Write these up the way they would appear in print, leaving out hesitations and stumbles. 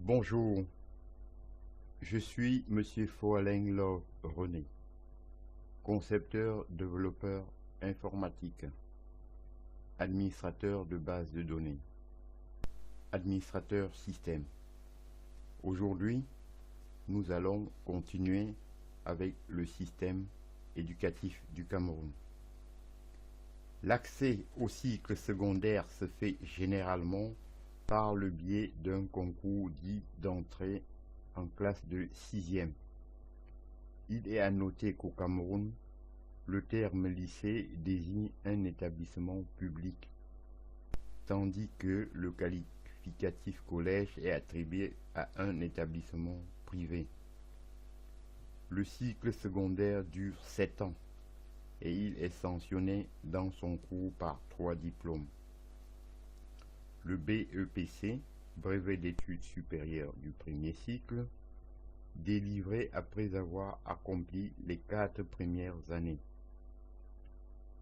Bonjour, je suis Monsieur Foaleng Love René, concepteur développeur informatique, administrateur de base de données, administrateur système. Aujourd'hui, nous allons continuer avec le système éducatif du Cameroun. L'accès au cycle secondaire se fait généralement par le biais d'un concours dit d'entrée en classe de 6e. Il est à noter qu'au Cameroun, le terme lycée désigne un établissement public, tandis que le qualificatif collège est attribué à un établissement privé. Le cycle secondaire dure 7 ans et il est sanctionné dans son cours par 3 diplômes. Le BEPC, brevet d'études supérieures du premier cycle, délivré après avoir accompli les 4 premières années.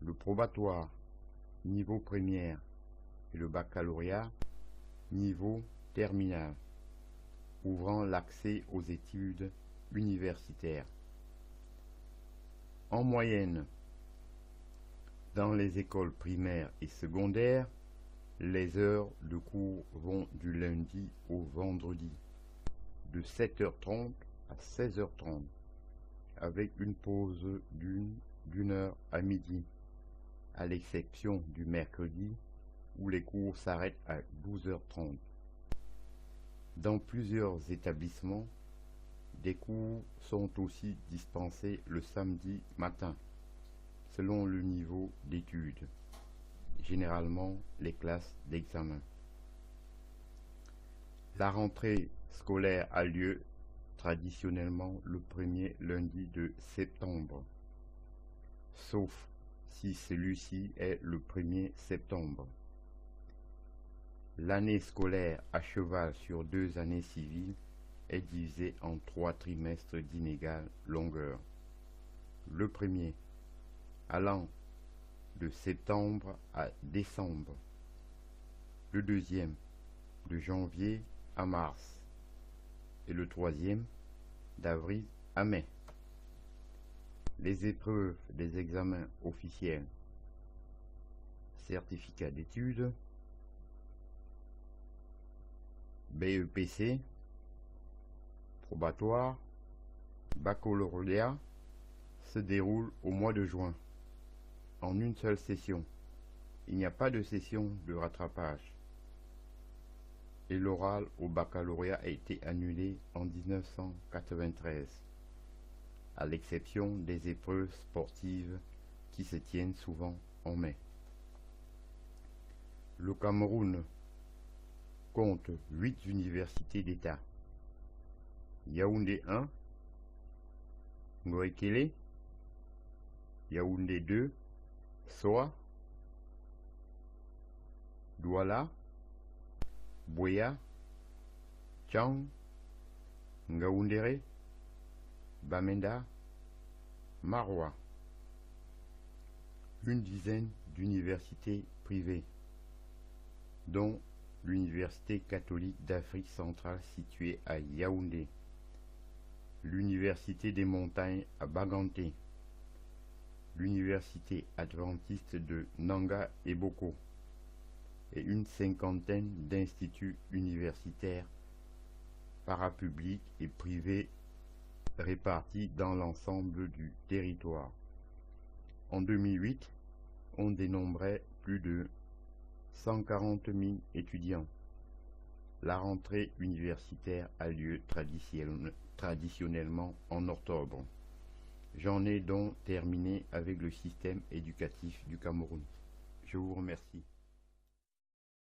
Le probatoire, niveau première, et le baccalauréat, niveau terminal, ouvrant l'accès aux études universitaires. En moyenne, dans les écoles primaires et secondaires, les heures de cours vont du lundi au vendredi, de 7h30 à 16h30, avec une pause d'une heure à midi, à l'exception du mercredi où les cours s'arrêtent à 12h30. Dans plusieurs établissements, des cours sont aussi dispensés le samedi matin, selon le niveau d'études, généralement les classes d'examen. La rentrée scolaire a lieu traditionnellement le premier lundi de septembre, sauf si celui-ci est le 1er septembre. L'année scolaire à cheval sur 2 années civiles est divisée en 3 trimestres d'inégale longueur. Le premier, allant de septembre à décembre. Le deuxième, de janvier à mars. Et le troisième, d'avril à mai. Les épreuves des examens officiels, certificat d'études, BEPC, probatoire, baccalauréat, se déroulent au mois de juin, en une seule session. Il n'y a pas de session de rattrapage. Et l'oral au baccalauréat a été annulé en 1993, à l'exception des épreuves sportives qui se tiennent souvent en mai. Le Cameroun compte 8 universités d'État. Yaoundé 1, Ngoekele, Yaoundé 2, Soa, Douala, Buea, Tchang, Ngaoundéré, Bamenda, Maroua. Une dizaine d'universités privées, dont l'Université catholique d'Afrique centrale située à Yaoundé, l'Université des montagnes à Baganté, l'Université adventiste de Nanga et Boko, et une 50aine d'instituts universitaires parapublics et privés répartis dans l'ensemble du territoire. En 2008, on dénombrait plus de 140 000 étudiants. La rentrée universitaire a lieu traditionnellement en octobre. J'en ai donc terminé avec le système éducatif du Cameroun. Je vous remercie.